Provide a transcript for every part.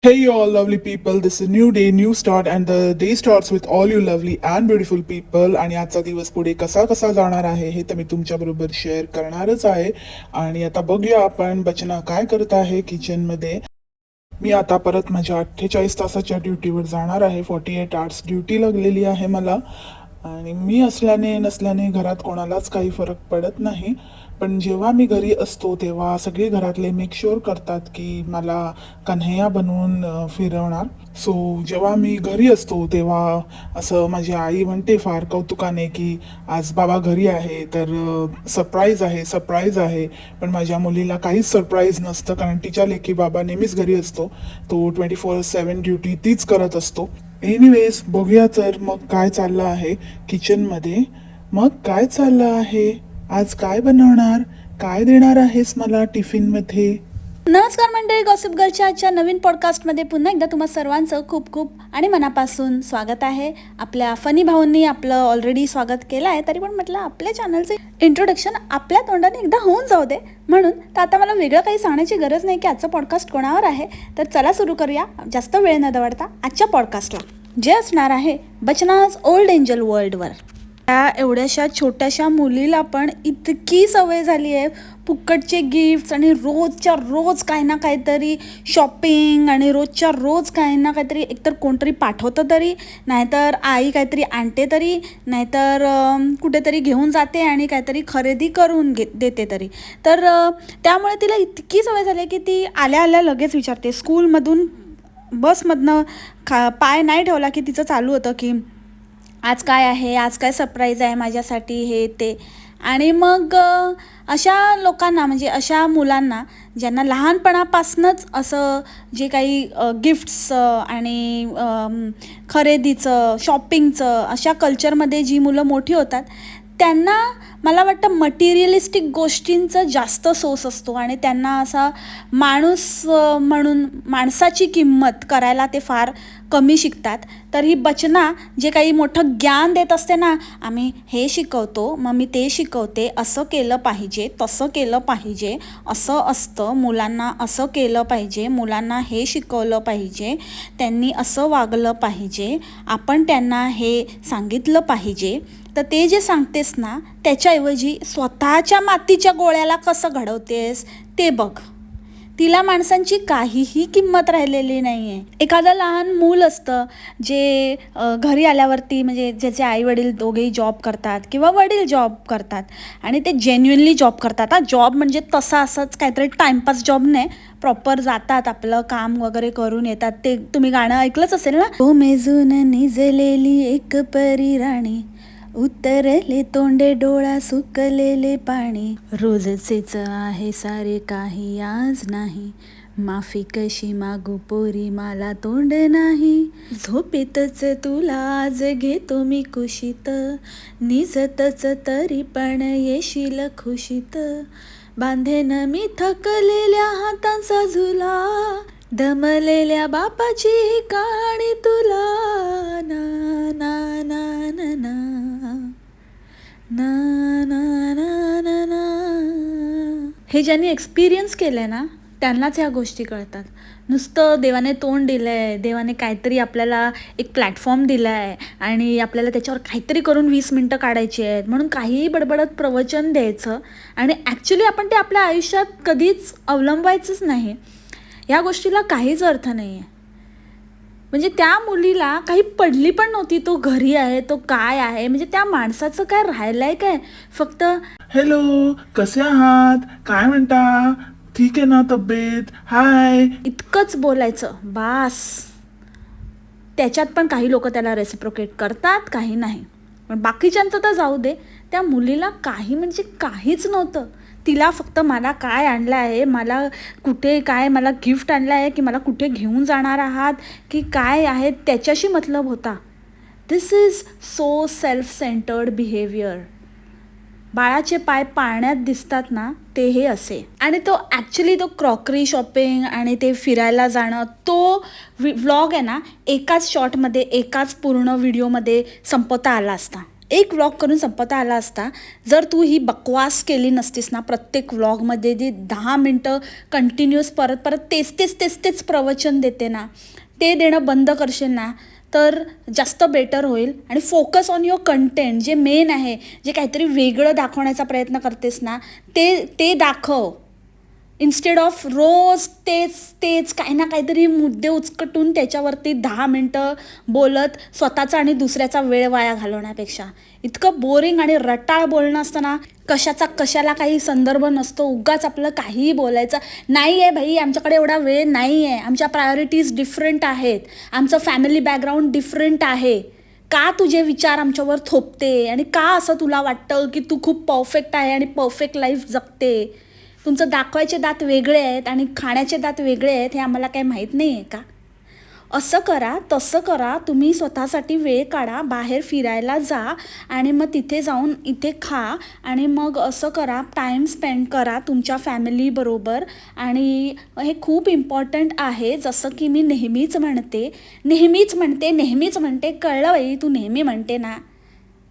Hey, you all lovely people. This is a new day, new start, and the day starts with all you lovely and beautiful people. आणि आजचा दिवस पुढे कसा कसा जाणार आहे हे तर मी तुमच्या बरोबर शेअर करणारच आहे. आणि आता बघूया आपण बचना काय करत आहे किचन मध्ये. मी आता परत माझ्या 48 तासाच्या ड्युटीवर जाणार आहे. 48 आवर्स ड्युटी लागलेली आहे मला. आणि मी असल्याने नसल्याने घरात कोणालाच काही फरक पडत नाही. पण जेव्हा मी घरी असतो तेव्हा सगळे घरातले मेक शुअर करतात की मला कन्हैया बनवून फिरवणार. सो जेव्हा मी घरी असतो तेव्हा असं माझी आई म्हणते फार कौतुकाने की आज बाबा घरी आहे तर सरप्राईज आहे सरप्राईज आहे. पण माझ्या मुलीला काहीच सरप्राईज नसतं कारण तिच्या लेकी बाबा नेहमीच घरी असतो. तो 24/7 ड्युटी तीच करत असतो. एनिवेज बघूया तर मग काय चाललं आहे किचनमध्ये. मग काय चाललं आहे, आज काय बनवणार, काय देणार आहेस मला टिफिनमध्ये. नमस्कार मंडळी, गॉसिप गर्लच्या आजच्या नवीन पॉडकास्टमध्ये पुन्हा एकदा तुम्हा सर्वांचं खूप खूप आणि मनापासून स्वागत आहे. आपल्या फनी भाऊंनी आपलं ऑलरेडी स्वागत केलं आहे, तरी पण म्हटलं आपल्या चॅनलचे इंट्रोडक्शन आपल्या तोंडाने एकदा होऊन जाऊ दे म्हणून. तर आता मला वेगळं काही सांगण्याची गरज नाही की आजचं पॉडकास्ट कोणावर आहे. तर चला सुरू करूया जास्त वेळ न दवडता आजच्या पॉडकास्टला, जे असणार आहे बचनाज ओल्ड एंजल वर्ल्डवर. त्या एवढ्याशा छोट्याशा मुलीला पण इतकी सवय झाली आहे फुकटचे गिफ्ट्स आणि रोजच्या रोज काही ना काहीतरी शॉपिंग आणि रोजच्या रोज काही ना काहीतरी एकतर कोणतरी पाठवतं तरी, नाहीतर आई काहीतरी आणते तरी, नाहीतर कुठेतरी घेऊन जाते आणि काहीतरी खरेदी करून देते तरी. तर त्यामुळे तिला इतकी सवय झाली की ती आल्या आल्या लगेच विचारते. स्कूलमधून बसमधनं पाय नाही ठेवला की तिचं चालू होतं की आज काय आहे, आज काय सरप्राईज आहे माझ्यासाठी, हे ते. आणि मग अशा लोकांना म्हणजे अशा मुलांना ज्यांना लहानपणापासूनच असं जे काही गिफ्ट्स आणि खरेदीचं शॉपिंगचं अशा कल्चरमध्ये जी मुलं मोठी होतात त्यांना मला वाटतं मटिरियलिस्टिक गोष्टींचं जास्त सोस असतो आणि त्यांना असा माणूस म्हणून माणसाची किंमत करायला ते फार कमी शिकतात. तर ही बचना जे काही मोठं ज्ञान देत असते ना, आम्ही हे शिकवतो, मग मी ते शिकवते, असं केलं पाहिजे, तसं केलं पाहिजे, असं असतं, मुलांना असं केलं पाहिजे, मुलांना हे शिकवलं पाहिजे, त्यांनी असं वागलं पाहिजे, आपण त्यांना हे सांगितलं पाहिजे. तर ते जे सांगतेस ना त्याच्याऐवजी स्वतःच्या मातीच्या गोळ्याला कसं घडवतेस ते बघ. तिला माणसांची काहीही किंमत राहिलेली नाही आहे. एखादं लहान मूल असतं जे घरी आल्यावरती म्हणजे ज्याचे आईवडील दोघेही जॉब करतात किंवा वडील जॉब करतात आणि ते जेन्युइनली जॉब करतात. जॉब म्हणजे तसा असंच काहीतरी टाईमपास जॉब नाही, प्रॉपर जातात, आपलं काम वगैरे करून येतात. ते तुम्ही गाणं ऐकलंच असेल ना, ओ मेजून निजलेली एक परी राणी, उतरले तोंडे डोळा सुकलेले पाणी, रोजचेच आहे सारे काही आज नाही, माफी कशी मागू पोरी मला तोंड नाही, झोपेतच तुला आज घेतो मी कुशीत, निजतच तरी पण येशील खुशीत, बांधेन मी थकलेल्या हातांचा झुला, दमलेल्या बापाची कहाणी तुला, ना ना ना ना ना ना ना ना ना ना. हे ज्यांनी एक्सपिरियन्स केलं आहे ना त्यांनाच ह्या गोष्टी कळतात. नुसतं देवाने तोंड दिलं आहे, देवाने काहीतरी आपल्याला एक प्लॅटफॉर्म दिला आहे आणि आपल्याला त्याच्यावर काहीतरी करून 20 मिनटं काढायची आहेत म्हणून काहीही बडबडत प्रवचन द्यायचं आणि ॲक्च्युली आपण ते आपल्या आयुष्यात कधीच अवलंबायचंच नाही. या गोष्टीला काहीच अर्थ नाही आहे. म्हणजे त्या मुलीला काही पडली पण नव्हती, तो घरी आहे, तो काय आहे, म्हणजे त्या माणसाचं काय राहिलं आहे काय, फक्त हॅलो कसे आहात, काय म्हणता, ठीक आहे ना तब्येत, हाय, इतकंच बोलायचं बास. त्याच्यात पण काही लोक त्याला रेसिप्रोकेट करतात, काही नाही. पण बाकीच्यांचं तर जाऊ दे, त्या मुलीला काही म्हणजे काहीच नव्हतं. तिला फक्त मला काय आणलं आहे, मला कुठे काय, मला गिफ्ट आणलं आहे की मला कुठे घेऊन जाणार आहात की काय आहे त्याच्याशी मतलब होता. This is so self centred behaviour. बाळाचे पाय पाळण्यात दिसतात ना ते हे असे. आणि तो ॲक्च्युली तो क्रॉकरी शॉपिंग आणि ते फिरायला जाणं तो व्लॉग आहे ना एकाच शॉटमध्ये एकाच पूर्ण व्हिडिओमध्ये संपवता आला असता. एक व्लॉग करून संपवता आला असता जर तू ही बकवास केली नसतीस ना. प्रत्येक व्लॉगमध्ये जे 10 मिनटं कंटिन्युअस परत परत तेच प्रवचन देते ना, ते देणं बंद करशील ना तर जास्त बेटर होईल. आणि फोकस ऑन युअर कंटेंट, जे मेन आहे, जे काहीतरी वेगळं दाखवण्याचा प्रयत्न करतेस ना ते दाखव. इन्स्टेड ऑफ रोज तेच काही ना काहीतरी मुद्दे उचकटून त्याच्यावरती 10 मिनटं बोलत स्वतःचा आणि दुसऱ्याचा वेळ वाया घालवण्यापेक्षा. इतकं बोरिंग आणि रटाळ बोलणं असतं ना, कशाला काही संदर्भ नसतो, उगाच आपलं काहीही बोलायचं. नाही आहे भाई, आमच्याकडे एवढा वेळ नाही आहे, आमच्या प्रायोरिटीज डिफरंट आहेत, आमचं फॅमिली बॅकग्राऊंड डिफरंट आहे. का तुझे विचार आमच्यावर थोपते आणि का असं तुला वाटतं की तू खूप परफेक्ट आहे आणि परफेक्ट लाईफ जगते. तुमचं दाखवायचे दात वेगळे आहेत आणि खाण्याचे दात वेगळे आहेत, हे आम्हाला काही माहीत नाही आहे का? असं करा, तसं करा. तुम्ही स्वतःसाठी वेळ काढा, बाहेर फिरायला जा आणि मग तिथे जाऊन इथे खा आणि मग असं करा, टाईम स्पेंड करा तुमच्या फॅमिलीबरोबर. आणि हे खूप इम्पॉर्टंट आहे. जसं की मी नेहमीच म्हणते, कळलं बाई, तू नेहमी म्हणते ना,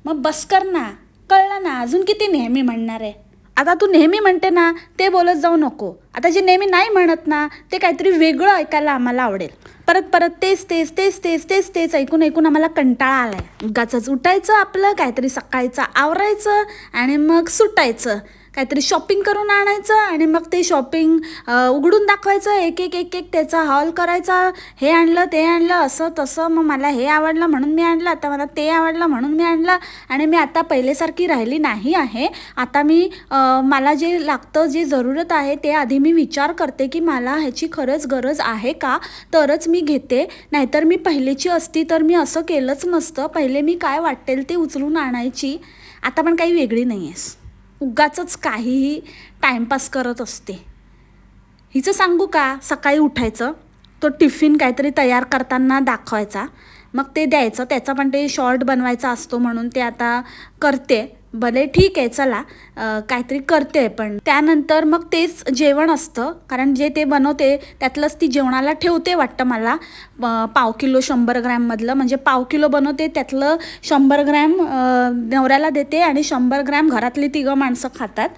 मग बस कर ना. कळलं ना, अजून किती नेहमी म्हणणार आहे? आता तू नेहमी म्हणते ना ते बोलत जाऊ नको. आता जे नेहमी नाही म्हणत ना ते काहीतरी वेगळं ऐकायला आम्हाला आवडेल. परत तेच ऐकून आम्हाला कंटाळा आलाय. उगाचच उठायचं, आपलं काहीतरी सकाळचं आवरायचं आणि मग सुटायचं. काहीतरी शॉपिंग करून आणायचं आणि मग ते शॉपिंग उघडून दाखवायचं, एक त्याचा हॉल करायचा. हे आणलं, ते आणलं, असं तसं. मग मला हे आवडलं म्हणून मी आणलं, आता मला ते आवडलं म्हणून मी आणलं. आणि मी आता पहिलेसारखी राहिली नाही आहे. आता मी मला जे लागतं, जे जरूरत आहे ते आधी मी विचार करते की मला ह्याची खरंच गरज आहे का, तरच मी घेते. नाहीतर मी पहिलेची असती तर मी असं केलंच नसतं. पहिले मी काय वाटेल ते उचलून आणायची. आता पण काही वेगळी नाही आहेस, उगाचच काहीही टाईमपास करत असते. हिचं सांगू का, सकाळी उठायचं, तो टिफिन काहीतरी तयार करताना दाखवायचा, मग ते द्यायचं. त्याचा पण ते शॉर्ट बनवायचा असतो म्हणून ते आता करते. भले ठीक आहे, चला काहीतरी करते. पण त्यानंतर मग तेच जेवण असतं, कारण जे ते बनवते त्यातलंच ती जेवणाला ठेवते वाटतं मला. 1/2 किलो 100 ग्रॅममधलं, म्हणजे 1/2 किलो बनवते, त्यातलं 100 ग्रॅम नवऱ्याला देते आणि 100 ग्रॅम घरातली 3 माणसं खातात.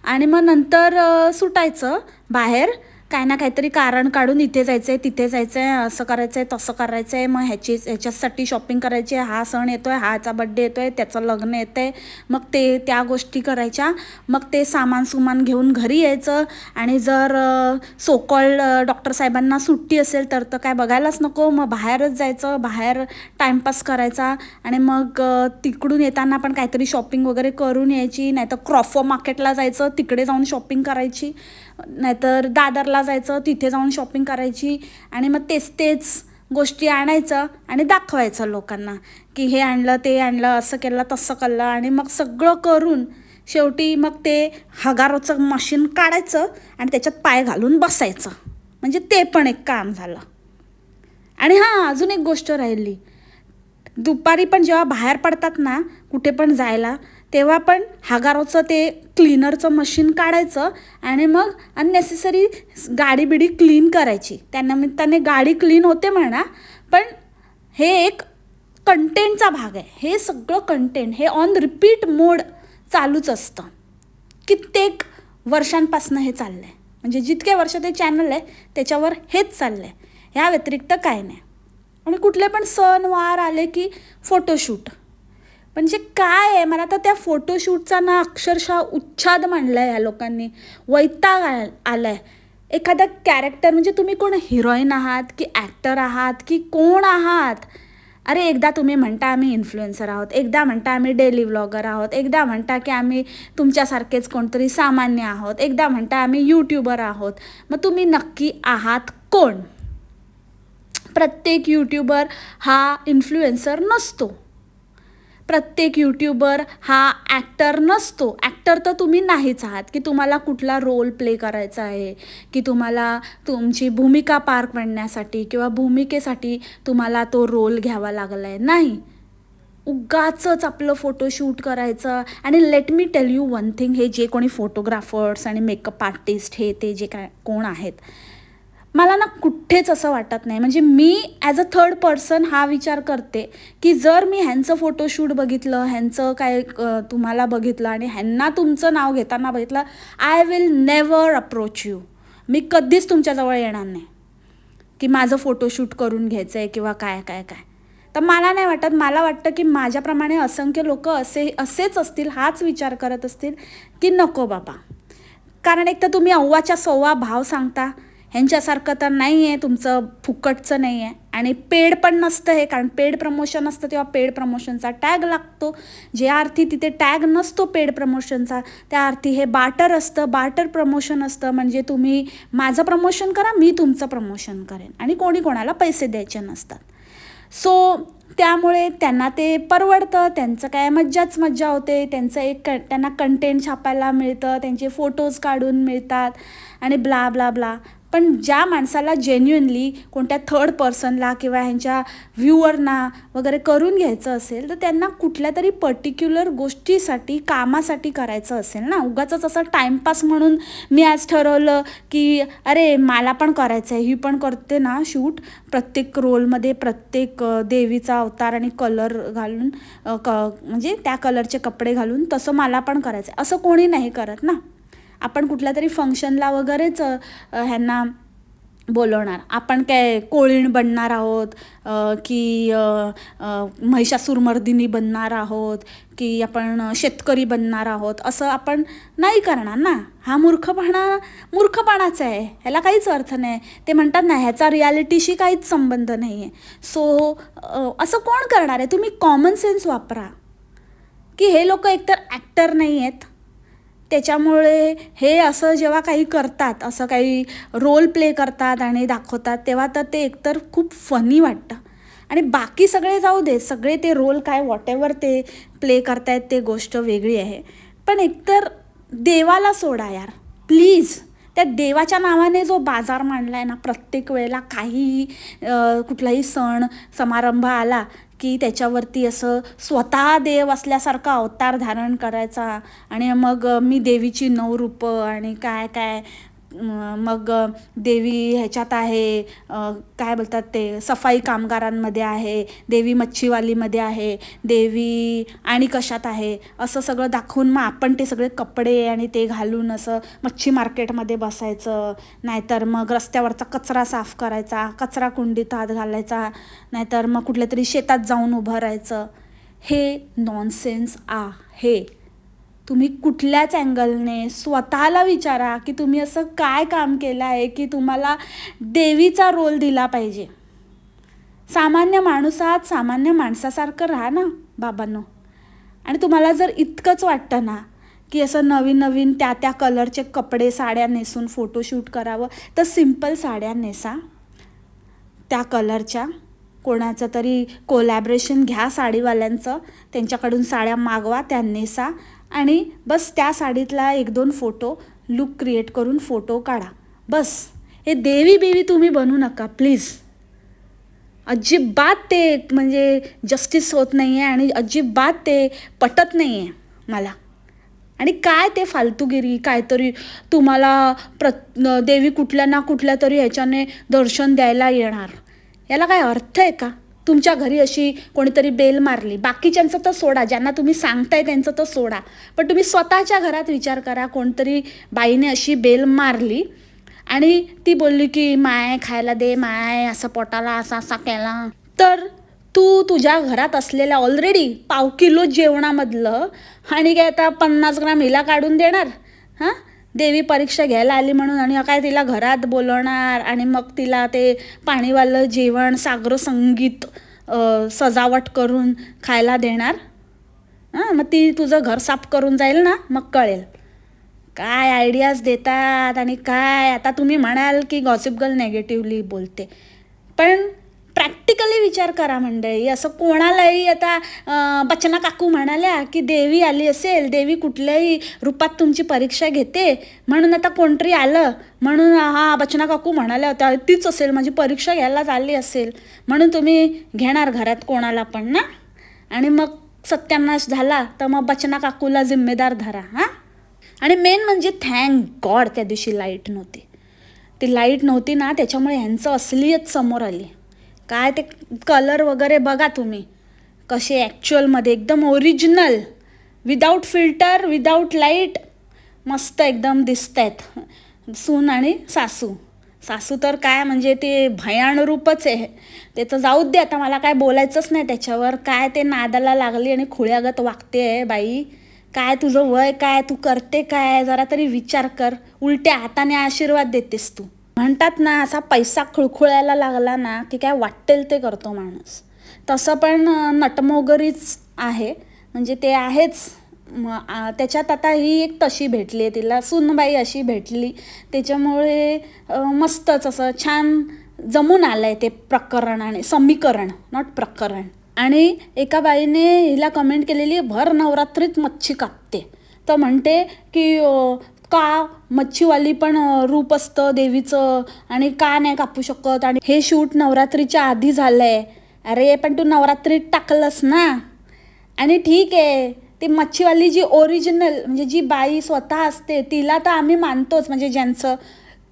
आणि मग नंतर सुटायचं बाहेर, काय ना काहीतरी कारण काढून इथे जायचं आहे, तिथे जायचं आहे, असं करायचं आहे, तसं करायचं आहे. मग ह्याच्यासाठी शॉपिंग करायची आहे, हा सण येतो आहे, ह्याचा बड्डे येतो आहे, त्याचं लग्न येतं आहे, मग त्या गोष्टी करायच्या. मग ते सामान घेऊन घरी यायचं. आणि जर सोकॉल्ड डॉक्टर साहेबांना सुट्टी असेल तर काय बघायलाच नको, मग बाहेरच जायचं, बाहेर टाईमपास करायचा. आणि मग तिकडून येताना पण काहीतरी शॉपिंग वगैरे करून यायची. नाहीतर क्रॉफो मार्केटला जायचं, तिकडे जाऊन शॉपिंग करायची. नाहीतर दादरला जायचं, तिथे जाऊन शॉपिंग करायची. आणि मग तेच गोष्टी आणायचं आणि दाखवायचं लोकांना की हे आणलं, ते आणलं, असं केलं, तसं केलं. आणि मग सगळं करून शेवटी मग ते हगारोचं मशीन काढायचं आणि त्याच्यात पाय घालून बसायचं. म्हणजे ते पण एक काम झालं. आणि हां, अजून एक गोष्ट राहिली. दुपारी पण जेव्हा बाहेर पडतात ना कुठे पण जायला, तेव्हा पण हगारोचं ते क्लीनरचं मशीन काढायचं आणि मग अननेसेसरी गाडी बिडी क्लीन करायची. त्यानिमित्ताने गाडी क्लीन होते म्हणा, पण हे एक कंटेंटचा भाग आहे. हे सगळं कंटेंट हे ऑन रिपीट मोड चालूच असतं. कित्येक वर्षांपासून हे चाललं आहे. म्हणजे जितके वर्ष ते चॅनल आहे त्याच्यावर हेच चाललं आहे, ह्या व्यतिरिक्त काय नाही. आणि कुठले पण सण वार आले की फोटोशूट. म्हणजे काय आहे, मला तर त्या फोटोशूटचा ना अक्षरशः उच्छाद मांडला आहे ह्या लोकांनी. वैताग आला आहे. एखादा कॅरेक्टर, म्हणजे तुम्ही कोण, हिरोईन आहात की ॲक्टर आहात की कोण आहात? अरे एकदा तुम्ही म्हणता आम्ही इन्फ्लुएन्सर आहोत, एकदा म्हणता आम्ही डेली व्लॉगर आहोत, एकदा म्हणता की आम्ही तुमच्यासारखेच कोणतरी सामान्य आहोत, एकदा म्हणता आम्ही यूट्यूबर आहोत. मग तुम्ही नक्की आहात कोण? प्रत्येक यूट्यूबर हा इन्फ्लुएन्सर नसतो. प्रत्येक यूट्यूबर हा ॲक्टर नसतो. ॲक्टर तर तुम्ही नाहीच आहात की तुम्हाला कुठला रोल प्ले करायचा आहे, की तुम्हाला तुमची भूमिका पार पाडण्यासाठी किंवा भूमिकेसाठी तुम्हाला तो रोल घ्यावा लागला आहे. नाही, उगाचच आपलं फोटोशूट करायचं. आणि let me tell you one thing, हे जे कोणी फोटोग्राफर्स आणि मेकअप आर्टिस्ट हे ते जे काय कोण आहेत, मला ना कुठेच असं वाटत नाही. म्हणजे मी ॲज अ थर्ड पर्सन हा विचार करते की जर मी ह्यांचं फोटोशूट बघितलं, ह्यांचं काय तुम्हाला बघितलं आणि ह्यांना तुमचं नाव घेताना बघितलं, I will never approach you. मी कधीच तुमच्याजवळ येणार नाही की माझं फोटोशूट करून घ्यायचं आहे किंवा काय काय काय. तर मला नाही वाटत. मला वाटतं की माझ्याप्रमाणे असंख्य लोक असेच असतील, हाच विचार करत असतील की नको बाबा. कारण एक तर तुम्ही अव्वाच्या सव्वा भाव सांगता, ह्यांच्यासारखं तर नाही आहे, तुमचं फुकटचं नाही आहे आणि पेड पण नसतं हे. कारण पेड प्रमोशन असतं तेव्हा पेड प्रमोशनचा टॅग लागतो. जे अर्थी तिथे टॅग नसतो पेड प्रमोशनचा, त्या अर्थी हे बार्टर असतं, बार्टर प्रमोशन असतं. म्हणजे तुम्ही माझं प्रमोशन करा, मी तुमचं प्रमोशन करेन आणि कोणी कोणाला पैसे द्यायचे नसतात. सो त्यामुळे त्यांना ते परवडतं, त्यांचं काय मज्जाच मज्जा होते. त्यांना कंटेंट छापायला मिळतं, त्यांचे फोटोज काढून मिळतात आणि ब्ला ब्ला ब्ला. पण ज्या माणसाला जेन्युइनली कोणत्या थर्ड पर्सनला किंवा ह्यांच्या व्ह्युअरना वगैरे करून घ्यायचं असेल तर त्यांना कुठल्या तरी पर्टिक्युलर गोष्टीसाठी, कामासाठी करायचं असेल ना. उगाचच असं टाईमपास म्हणून मी आज ठरवलं की अरे मला पण करायचं आहे, ही पण करते ना शूट, प्रत्येक रोलमध्ये प्रत्येक देवीचा अवतार आणि कलर घालून म्हणजे त्या कलरचे कपडे घालून, तसं मला पण करायचं आहे. असं कोणी नाही करत ना. आपण कुठल्या तरी फंक्शनला वगैरेच ह्यांना बोलवणार. आपण काय कोळीण बनणार आहोत की महिषासुरमर्दिनी बनणार आहोत की आपण शेतकरी बनणार आहोत, असं आपण नाही करणार ना. हा मूर्खपणाच आहे, ह्याला काहीच अर्थ नाही. ते म्हणतात ना, ह्याचा रियालिटीशी काहीच संबंध नाही आहे. सो असं कोण करणार आहे. तुम्ही कॉमन सेन्स वापरा की हे लोक एकतर ॲक्टर नाही आहेत, त्याच्यामुळे हे असं जेव्हा काही करतात, असं काही रोल प्ले करतात आणि दाखवतात, तेव्हा तर ते एकतर खूप फनी वाटतं. आणि बाकी सगळे जाऊ दे, सगळे ते रोल काय वॉटेवर ते प्ले करतायत ते गोष्ट वेगळी आहे. पण एकतर देवाला सोडा यार, प्लीज. त्या देवाच्या नावाने जो बाजार मांडला आहे ना, प्रत्येक वेळेला काहीही कुठलाही सण समारंभ आला की त्याच्यावरती असं स्वतः देव असल्यासारखा अवतार धारण करायचा आणि मग मी देवीची 9 रूपं आणि काय काय. मग देवी ह्याच्यात आहे, काय बोलतात ते, सफाई कामगारांमध्ये आहे, देवी मच्छीवालीमध्ये आहे, देवी आणि कशात आहे, असं सगळं दाखवून मग आपण ते सगळे कपडे आणि ते घालून असं मच्छी मार्केटमध्ये बसायचं. नाहीतर मग रस्त्यावरचा कचरा साफ करायचा, कचरा कुंडीत हात घालायचा, नाहीतर मग कुठल्या तरी शेतात जाऊन उभं राहायचं. हे नॉनसेन्स आहे. तुम्ही कुठल्याच अँगलने स्वतःला विचारा की तुम्ही असं काय काम केलं आहे की तुम्हाला देवीचा रोल दिला पाहिजे. सामान्य माणूसात सामान्य माणसासारखं राहा ना बाबांनो. आणि तुम्हाला जर इतकंच वाटतं ना की असं नवीन नवीन त्या कलरचे कपडे, साड्या नेसून फोटोशूट करावं, तर सिम्पल साड्या नेसा त्या कलरच्या. कोणाचं तरी कोलॅबरेशन घ्या साडीवाल्यांचं, त्यांच्याकडून साड्या मागवा, त्या नेसा आणि बस त्या साडीतला 1-2 फोटो लुक क्रिएट करून फोटो काढा. बस. हे देवी बेवी तुम्ही बनू नका प्लीज. अजिबात ते म्हणजे जस्टिस होत नाही आहे आणि अजिबात ते पटत नाही आहे मला. आणि काय ते फालतूगिरी, काहीतरी तुम्हाला देवी कुठल्या ना कुठल्या तरी ह्याच्याने दर्शन द्यायला येणार, याला काय अर्थ आहे का. तुमच्या घरी अशी कोणीतरी बेल मारली, बाकीच्यांचं तर सोडा, ज्यांना तुम्ही सांगताय त्यांचं तर सोडा, पण तुम्ही स्वतःच्या घरात विचार करा. कोणतरी बाईने अशी बेल मारली आणि ती बोलली की माय खायला दे, माय असं पोटाला असा असा केला, तर तू तुझ्या घरात असलेल्या ऑलरेडी 1/2 किलो जेवणामधलं आणि काय आता 50 ग्राम हिला काढून देणार. हां, देवी परीक्षा घ्यायला आली म्हणून आणि काय तिला घरात बोलवणार आणि मग तिला ते पाणीवालं जेवण, सागर संगीत, सजावट करून खायला देणार. हां, मग ती तुझं घर साफ करून जाईल ना, मग कळेल. काय आयडियाज देतात. आणि काय आता तुम्ही म्हणाल की गॉसिप गर्ल नेगेटिव्हली बोलते, पण प्रॅक्टिकली विचार करा मंडळी. असं कोणालाही आता बचना काकू म्हणाल्या की देवी आली असेल, देवी कुठल्याही रूपात तुमची परीक्षा घेते म्हणून आता कोणतरी आलं म्हणून हा बचना काकू म्हणाल्या होत्या तीच असेल, माझी परीक्षा घ्यायला चालली असेल म्हणून तुम्ही घेणार घरात कोणाला पण ना. आणि मग सत्यानाश झाला तर मग बचना काकूला जिम्मेदार धरा. हां, आणि मेन म्हणजे थँक गॉड त्या दिवशी लाईट नव्हती. ती लाईट नव्हती ना, त्याच्यामुळे ह्यांचं असलीच समोर आली. काय ते कलर वगैरे बघा तुम्ही कसे ॲक्च्युअलमध्ये एकदम original, without filter, without light, मस्त एकदम दिसत आहेत सून आणि सासू. सासू तर काय म्हणजे ते भयान रूपच आहे. ते तर जाऊच दे, आता मला काय बोलायचंच नाही त्याच्यावर. काय ते नादाला लागली आणि खुळ्यागत वागते आहे बाई. काय तुझं वय काय, तू करते काय, जरा तरी विचार कर. उलट्या हाताने आशीर्वाद देतेस तू. म्हणतात ना, असा पैसा खुळखुळायला लागला ना की काय वाटेल ते करतो माणूस. तसं पण नटमोगरीच आहे, म्हणजे ते आहेच. त्याच्यात आता ही एक तशी भेटली आहे तिला, सूनबाई अशी भेटली, त्याच्यामुळे मस्तच असं छान जमून आलं आहे ते प्रकरण आणि समीकरण, नॉट प्रकरण. आणि एका बाईने हिला कमेंट केलेली, भर नवरात्रीत मच्छी कापते. तर म्हणते की का मच्छीवाली पण रूप असतं देवीचं आणि का नाही कापू शकत, आणि हे शूट नवरात्रीच्या आधी झालं आहे. अरे पण तू नवरात्रीत टाकलंस ना. आणि ठीक आहे, ती मच्छीवाली जी ओरिजिनल म्हणजे जी बाई स्वतः असते तिला तर आम्ही मानतोच, म्हणजे ज्यांचं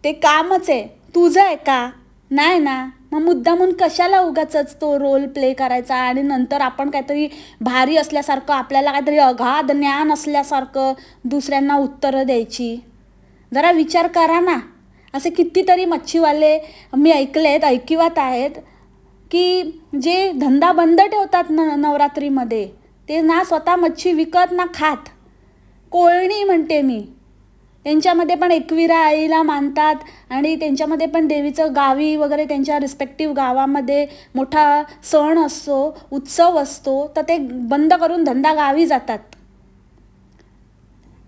ते कामच आहे. तुझं आहे का? नाही ना. मग मुद्दामून कशाला उगाचच तो रोल प्ले करायचा आणि नंतर आपण काहीतरी भारी असल्यासारखं, आपल्याला काहीतरी अगाध ज्ञान असल्यासारखं दुसऱ्यांना उत्तरं द्यायची. जरा विचार करा ना. असे कितीतरी मच्छीवाले मी ऐकिवात आहेत की जे धंदा बंद ठेवतात नवरात्रीमध्ये. ते ना स्वतः मच्छी विकत ना खात. कोळणी म्हणते मी. त्यांच्यामध्ये पण एकविरा आईला मानतात आणि त्यांच्यामध्ये पण देवीचं गावी वगैरे त्यांच्या रिस्पेक्टिव्ह गावामध्ये मोठा सण असतो, उत्सव असतो, तर ते बंद करून धंदा गावी जातात.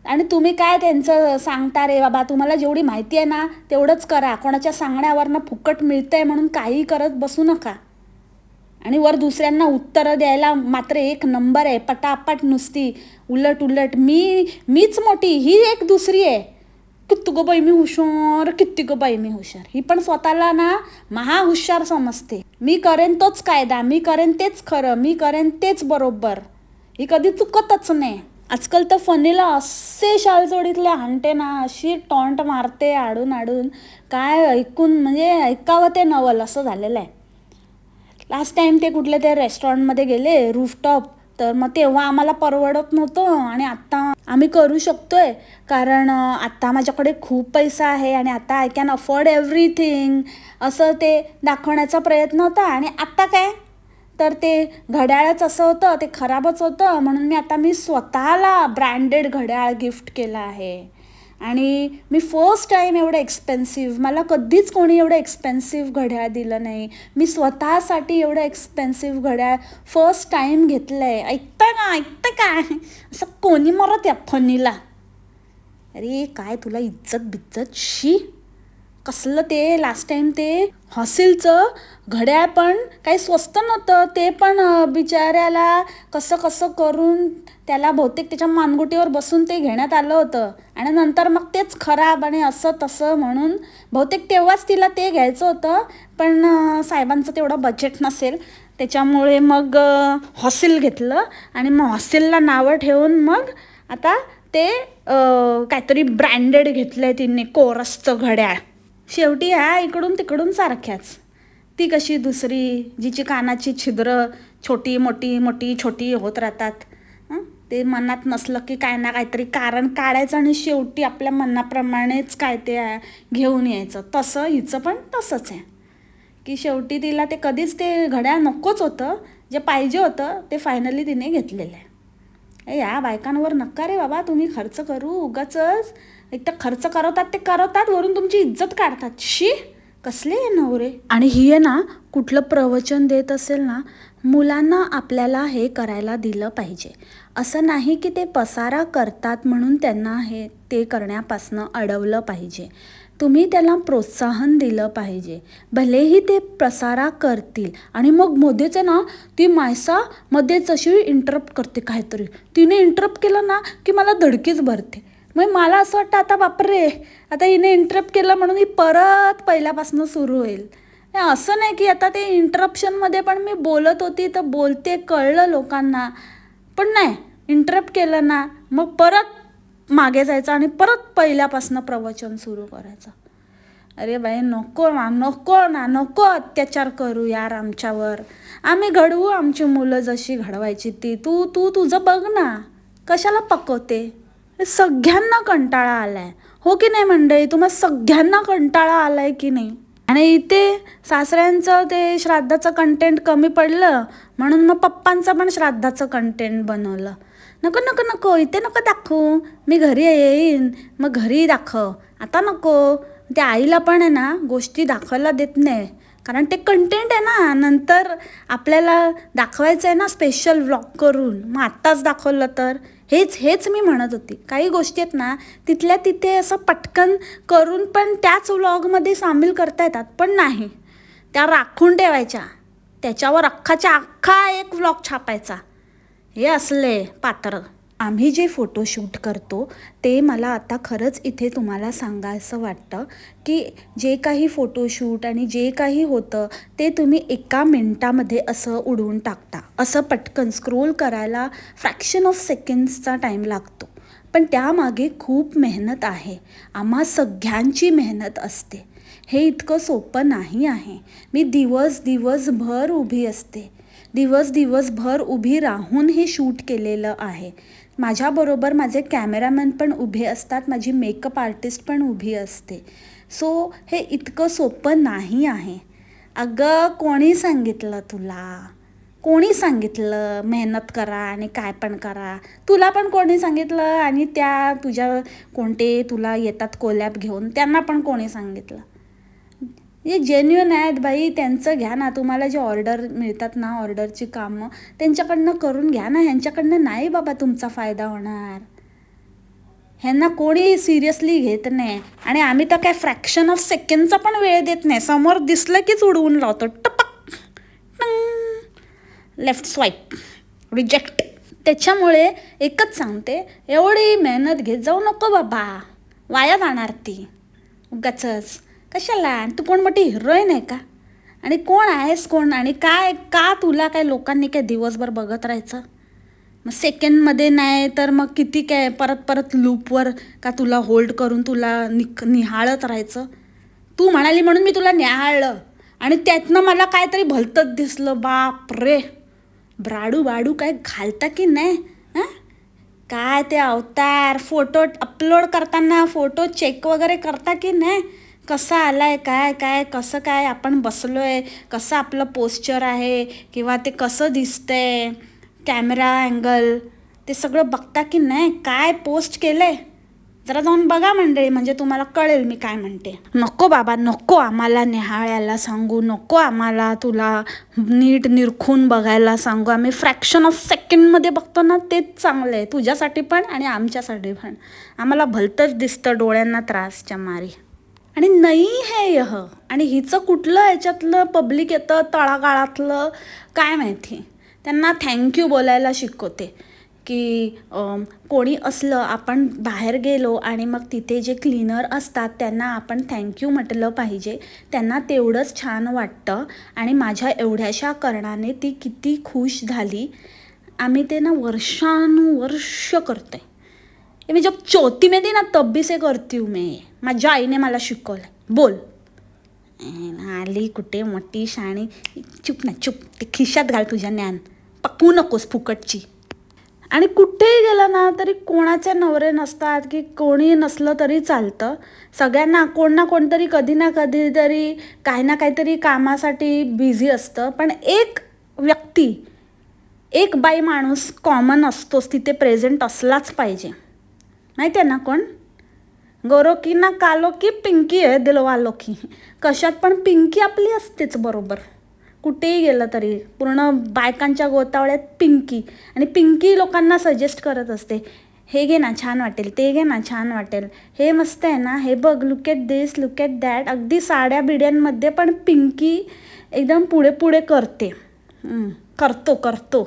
आणि तुम्ही काय त्यांचं सांगता रे बाबा, तुम्हाला जेवढी माहिती आहे ना तेवढंच करा. कोणाच्या सांगण्यावरनं फुकट मिळतंय म्हणून काही करत बसू नका. आणि वर दुसऱ्यांना उत्तरं द्यायला मात्र एक नंबर आहे, पटापट नुसती उलट मीच मोठी, ही एक दुसरी आहे, किती गं बाई मी हुशार, किती गं बाई मी हुशार. ही पण स्वतःला ना महाहुशार समजते. मी करेन तोच कायदा, मी करेन तेच खरं, मी करेन तेच बरोबर. ही कधी चुकतच नाही. आजकाल तर फनीला असे शालजोडीतले हाणते ना, अशी टॉन्ट मारते आडून काय ऐकून म्हणजे ऐकावं ते नवल असं झालेलं आहे. लास्ट टाईम ते कुठले ते रेस्टॉरंटमध्ये गेले रूफटॉप, तर मग तेव्हा आम्हाला परवडत नव्हतं आणि आत्ता आम्ही करू शकतोय कारण आत्ता माझ्याकडे खूप पैसा आहे आणि आता आय कॅन अफोर्ड एव्हरीथिंग असं ते दाखवण्याचा प्रयत्न होता. आणि आत्ता काय तर ते घड्याळच असं होतं, ते खराबच होतं, म्हणून मी स्वतःला ब्रँडेड घड्याळ गिफ्ट केलं आहे. आणि मी फर्स्ट टाईम एवढं एक्सपेन्सिव्ह, मला कधीच कोणी एवढं एक्सपेन्सिव्ह घड्याळ दिलं नाही. मी स्वतःसाठी एवढं एक्सपेन्सिव्ह घड्याळ फर्स्ट टाईम घेतलं आहे. ऐकतं काय असं कोणी मरत या फनीला. अरे काय तुला इज्जत बिज्जत शी. कसलं ते लास्ट टाईम ते हॉसिलचं घड्याळ पण काही स्वस्त नव्हतं, ते पण बिचाऱ्याला कसं करून त्याला बहुतेक त्याच्या मानगुटीवर बसून ते घेण्यात आलं होतं. आणि नंतर मग तेच खराब आणि असं तसं म्हणून बहुतेक तेव्हाच तिला ते घ्यायचं होतं, पण साहेबांचं तेवढं बजेट नसेल, त्याच्यामुळे मग हॉसिल घेतलं. आणि मग हॉसिलला नावं ठेवून मग आता ते काहीतरी ब्रँडेड घेतलं आहे तिने, कोरसचं घड्याळ. शेवटी ह्या इकडून तिकडून सारख्याच. ती कशी दुसरी जिची कानाची छिद्र मोठी छोटी होत राहतात. ते मनात नसलं की काय ना काहीतरी कारण काढायचं आणि शेवटी आपल्या मनाप्रमाणेच काय ते घेऊन यायचं. तसं हिचं पण तसंच आहे की शेवटी तिला ते कधीच ते घड्याळ नकोच होतं, जे पाहिजे होतं ते फायनली तिने घेतलेलं आहे. या बायकांवर नका रे बाबा तुम्ही खर्च करू उगाचच. एक तर खर्च करवतात ते करवतात, वरून तुमची इज्जत काढतात. शी कसले नवरे. आणि ही आहे ना कुठलं प्रवचन देत असेल ना, मुलांना आपल्याला हे करायला दिलं पाहिजे. असं नाही की ते पसारा करतात म्हणून त्यांना हे ते करण्यापासनं अडवलं पाहिजे. तुम्ही त्याला प्रोत्साहन दिलं पाहिजे. भलेही ते पसारा करतील आणि मग मध्येच आहे ना ती मायसा मध्येच अशी इंटरप्ट करते काहीतरी. तिने इंटरप्ट केलं ना की मला धडकीच भरते. मग मला असं वाटतं आता बापरे, आता हिने इंटरप्ट केलं म्हणून ही परत पहिल्यापासून सुरू होईल. असं नाही की आता ते इंटरप्शनमध्ये पण मी बोलत होती तर बोलते कळलं लोकांना, पण नाही इंटरप्ट केलं ना मग परत मागे जायचं आणि परत पहिल्यापासून प्रवचन सुरू करायचं. अरे बाई नको ना नको ना नको अत्याचार करू यार आमच्यावर. आम्ही घडवू आमची मुलं जशी घडवायची ती. तू तू तुझं बघ ना, कशाला पकवते. सगळ्यांना कंटाळा आलाय हो की नाही मंडळी? तुम्हाला सगळ्यांना कंटाळा आलाय की नाही? आणि इथे सासऱ्यांचं ते श्राद्धाचं कंटेंट कमी पडलं म्हणून मग पप्पांचं पण श्राद्धाचं कंटेंट बनवलं. नको नको नको, इथे नको दाखवू, मी घरी येईन मग घरी दाखव, आता नको. त्या आईला पण आहे ना गोष्टी दाखवायला देत नाही, कारण ते कंटेंट आहे ना, नंतर आपल्याला दाखवायचं आहे ना स्पेशल व्लॉग करून. मग आत्ताच दाखवलं तर हेच मी म्हणत होती. काही गोष्टी आहेत ना तिथल्या तिथे असं पटकन करून पण त्याच व्लॉगमध्ये सामील करता येतात, पण नाही, त्या राखून ठेवायच्या, त्याच्यावर अख्खाच्या अख्खा एक व्लॉग छापायचा. हे असले पात्र. आम्ही जे फोटोशूट करतो ते मला आता खरंच इथे तुम्हाला सांगायचं वाटतं की जे काही फोटोशूट आणि जे काही होतं ते तुम्ही एका मिनटामध्ये असं उडवून टाकता. असं पटकन स्क्रोल करायला फ्रॅक्शन ऑफ सेकंड्सचा टाईम लागतो, पण त्यामागे खूप मेहनत आहे. आम्हा सगळ्यांची मेहनत असते. हे इतकं सोपं नाही आहे. मी दिवसभर उभी असते, दिवसभर उभी राहून हे शूट केलेलं आहे. माझ्याबरोबर माझे कॅमेरामॅन पण उभे असतात, माझी मेकअप आर्टिस्ट पण उभी असते. सो हे इतकं सोपं नाही आहे. अगं कोणी सांगितलं तुला? कोणी सांगितलं मेहनत करा आणि काय पण करा? तुला पण कोणी सांगितलं? आणि त्या तुझ्या कोणते तुला येतात कोलॅब घेऊन, त्यांना पण कोणी सांगितलं? जे जेन्युइन आहेत बाई त्यांचं घ्या ना. तुम्हाला जे ऑर्डर मिळतात ना, ऑर्डरची कामं त्यांच्याकडनं करून घ्या ना. ह्यांच्याकडनं नाही बाबा तुमचा फायदा होणार. ह्यांना कोणी सिरियसली घेत नाही. आणि आम्ही तर काय फ्रॅक्शन ऑफ सेकंडचा पण वेळ देत नाही. समोर दिसलं कीच उडवून लावतो. टपक लेफ्ट स्वाईप रिजेक्ट. त्याच्यामुळे एकच सांगते, एवढी मेहनत घेत जाऊ नको बाबा, वाया जाणार ती उगाचच. कशाला? तू कोण मोठी हिरोईन आहे का? आणि कोण आहेस कोण? आणि काय का तुला काय लोकांनी काय दिवसभर बघत राहायचं? मग सेकंडमध्ये नाही तर मग किती काय परत लूपवर का तुला होल्ड करून तुला निहाळत राहायचं? तू म्हणाली म्हणून मी तुला निहाळलं आणि त्यातनं मला काहीतरी भलतंच दिसलं. बाप रे, बाडू काय घालता की नाही? हां, काय ते अवतार फोटो अपलोड करताना फोटो चेक वगैरे करता की नाही? कसा आलाय, काय कसं काय आपण बसलोय, कसं आपलं पोस्चर आहे किंवा ते कसं दिसतंय, कॅमेरा अँगल, ते सगळं बघता की नाही? काय पोस्ट केलंय जरा जाऊन बघा मंडळी, म्हणजे तुम्हाला कळेल मी काय म्हणते. नको बाबा नको आम्हाला निहाळायला सांगू, नको आम्हाला तुला नीट निरखून बघायला सांगू. आम्ही फ्रॅक्शन ऑफ सेकंडमध्ये बघतो ना, तेच चांगलं आहे तुझ्यासाठी पण आणि आमच्यासाठी पण. आम्हाला भलतंच दिसतं डोळ्यांना त्रासच्या मारी. आणि नाही हे यह आणि हिचं कुठलं ह्याच्यातलं पब्लिक येतं तळागाळातलं काय माहिती. त्यांना थँक्यू बोलायला शिकवते की कोणी असलं, आपण बाहेर गेलो आणि मग तिथे जे क्लीनर असतात त्यांना आपण थँक्यू म्हटलं पाहिजे. त्यांना तेवढंच छान वाटतं आणि माझ्या एवढ्याशा कारणाने ती किती खुश झाली. आम्ही ते ना वर्षानुवर्ष करते. मी जब चौथी में थी ना तब भी से करती हूँ मैं. माझ्या आईने मला शिकवलं. बोल आली कुठे मोठी शाणी. चुप ना चुप, ते खिशात घाल तुझ्या ज्ञान, पकवू नकोस फुकटची. आणि कुठेही गेलं ना तरी कोणाचे नवरे नसतात की कोणी नसलं तरी चालतं. सगळ्यांना कोण ना कोणतरी कधी ना कधीतरी काही ना काहीतरी कामासाठी बिझी असतं, पण एक व्यक्ती, एक बाई माणूस कॉमन असतोच तिथे, प्रेझेंट असलाच पाहिजे. माहिती आहे ना कोण? गोरो की ना कालो की पिंकी आहे दिलवालो की. कशात पण पिंकी आपली असतेच बरोबर. कुठेही गेलं तरी पूर्ण बायकांच्या गोतावळ्यात पिंकी. आणि पिंकी लोकांना सजेस्ट करत असते, हे घे ना छान वाटेल, ते घे ना छान वाटेल, हे मस्त आहे ना, हे बघ, look at this, look at that. अगदी साड्या बिड्यांमध्ये पण पिंकी एकदम पुढे करते. करतो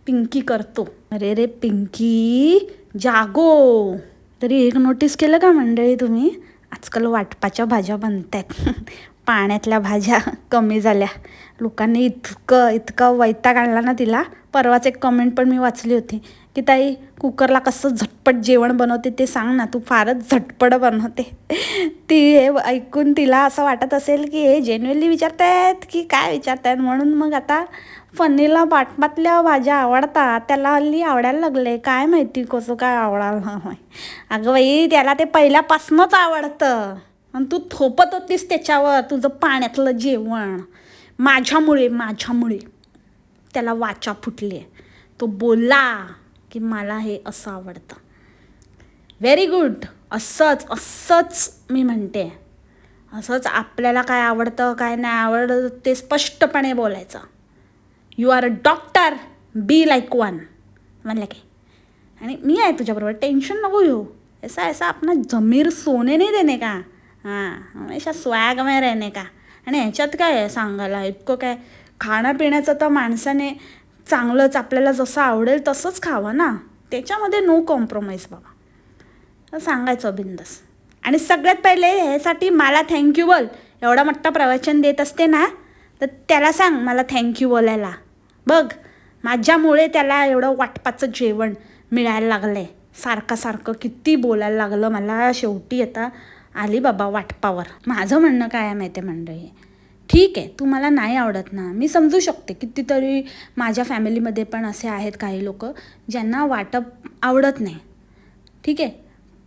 पिंकी करतो. अरे रे पिंकी जागो. तरी एक नोटीस केलं का मंडळी तुम्ही? आजकाल वाटपाच्या भाज्या बनत आहेत. पाण्यातल्या भाज्या कमी झाल्या. लोकांनी इतकं वैताग आणला ना तिला. परवाच एक कमेंट पण मी वाचली होती की ताई कुकरला कसं झटपट जेवण बनवते ते सांग ना, तू फारच झटपट बनवते. ती हे ऐकून तिला असं वाटत असेल की हे जेन्युअनली विचारतायत की काय विचारतायत. म्हणून मग आता फनीला पाटपातल्या भाज्या आवडतात, त्याला हल्ली आवडायला लागले. काय माहिती कसं काय आवडायला. अगं बाई त्याला ते पहिल्यापासूनच आवडतं आणि तू थोपत होतीस त्याच्यावर तुझं पाण्यातलं जेवण. माझ्यामुळे त्याला वाचा फुटली आहे. तो बोलला की मला हे असं आवडतं. Very good. असंच मी म्हणते. असंच आपल्याला काय आवडतं काय नाही आवडतं ते स्पष्टपणे बोलायचं. You are a doctor, be like one म्हणलं की. आणि मी आहे तुझ्याबरोबर, टेन्शन नको घेऊ. ऐसा अपना जमीर सोने नहीं देने का, हां हमेशा स्वॅग में रहने का. आणि ह्याच्यात काय आहे सांगायला, इतकं काय. खाण्यापिण्याचं तर माणसाने चांगलंच आपल्याला जसं आवडेल तसंच खावं ना, त्याच्यामध्ये नो कॉम्प्रोमाइज बाबा. तर सांगायचं बिंदास. आणि सगळ्यात पहिले ह्यासाठी मला थँक्यू बोल. एवढा मोठा प्रवचन देत असते ना तर त्याला सांग मला थँक्यू बोलायला. बघ माझ्यामुळे त्याला एवढं वाटपाचं जेवण मिळायला लागलं आहे. सारखं किती बोलायला लागलं मला. शेवटी आता आली बाबा वाटपावर. माझं म्हणणं काय आहे माहिती आहे मंडळी, ठीक आहे तू मला नाही आवडत ना, मी समजू शकते. कितीतरी माझ्या फॅमिलीमध्ये पण असे आहेत काही लोक ज्यांना वाटप आवडत नाही, ठीक आहे.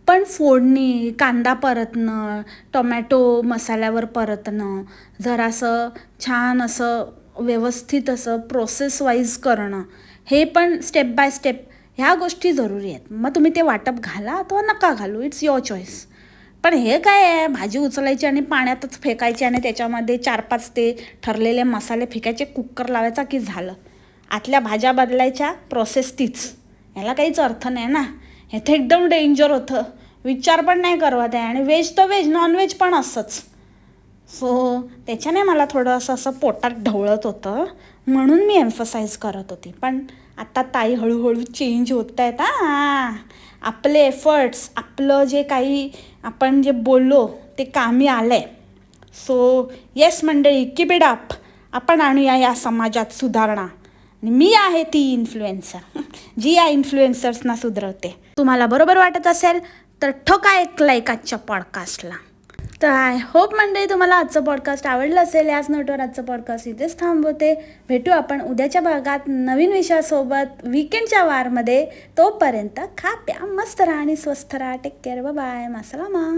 पण फोडणी, कांदा परतणं, टोमॅटो मसाल्यावर परतणं, जरासं छान असं व्यवस्थित असं प्रोसेस वाईज करणं, हे पण स्टेप बाय स्टेप ह्या गोष्टी जरुरी आहेत. मग तुम्ही ते वाटप घाला अथवा नका घालू, इट्स युअर चॉईस. पण हे काय आहे, भाजी उचलायची आणि पाण्यातच फेकायची आणि त्याच्यामध्ये 4-5 ते ठरलेले मसाले फेकायचे, कुकर लावायचा की झालं. आतल्या भाज्या बदलायच्या, प्रोसेस तीच. याला काहीच अर्थ नाही ना. हे तर एकदम डेंजर होतं. विचार पण नाही करवत आहे. आणि व्हेज तर व्हेज, नॉनव्हेज पण असंच. सो त्याच्याने मला थोडंसं असं पोटात ढवळत होतं, म्हणून मी एम्फसाईज करत होती. पण आता ताई हळूहळू चेंज होत आहेत. आपले एफर्ट्स, आपलं जे काही आपण जे बोललो ते कामी आलं आहे. सो येस मंडळी, कीप इट अप. आपण आणूया या समाजात सुधारणा. आणि मी आहे ती इन्फ्लुएन्सर जी या इन्फ्लुएन्सर्सना सुधरवते. तुम्हाला बरोबर वाटत असेल तर ठोका एक लाईक आजच्या पॉडकास्टला. तर आय होप मंडळी तुम्हाला आजचं पॉडकास्ट आवडलं असेल. याच नोटवर आजचं पॉडकास्ट इथेच थांबवते. भेटू आपण उद्याच्या भागात नवीन विषयासोबत वीकेंडच्या वारमध्ये. तोपर्यंत खा प्या मस्त राहा आणि स्वस्थ राहा. Take care, bye bye, मासलामा.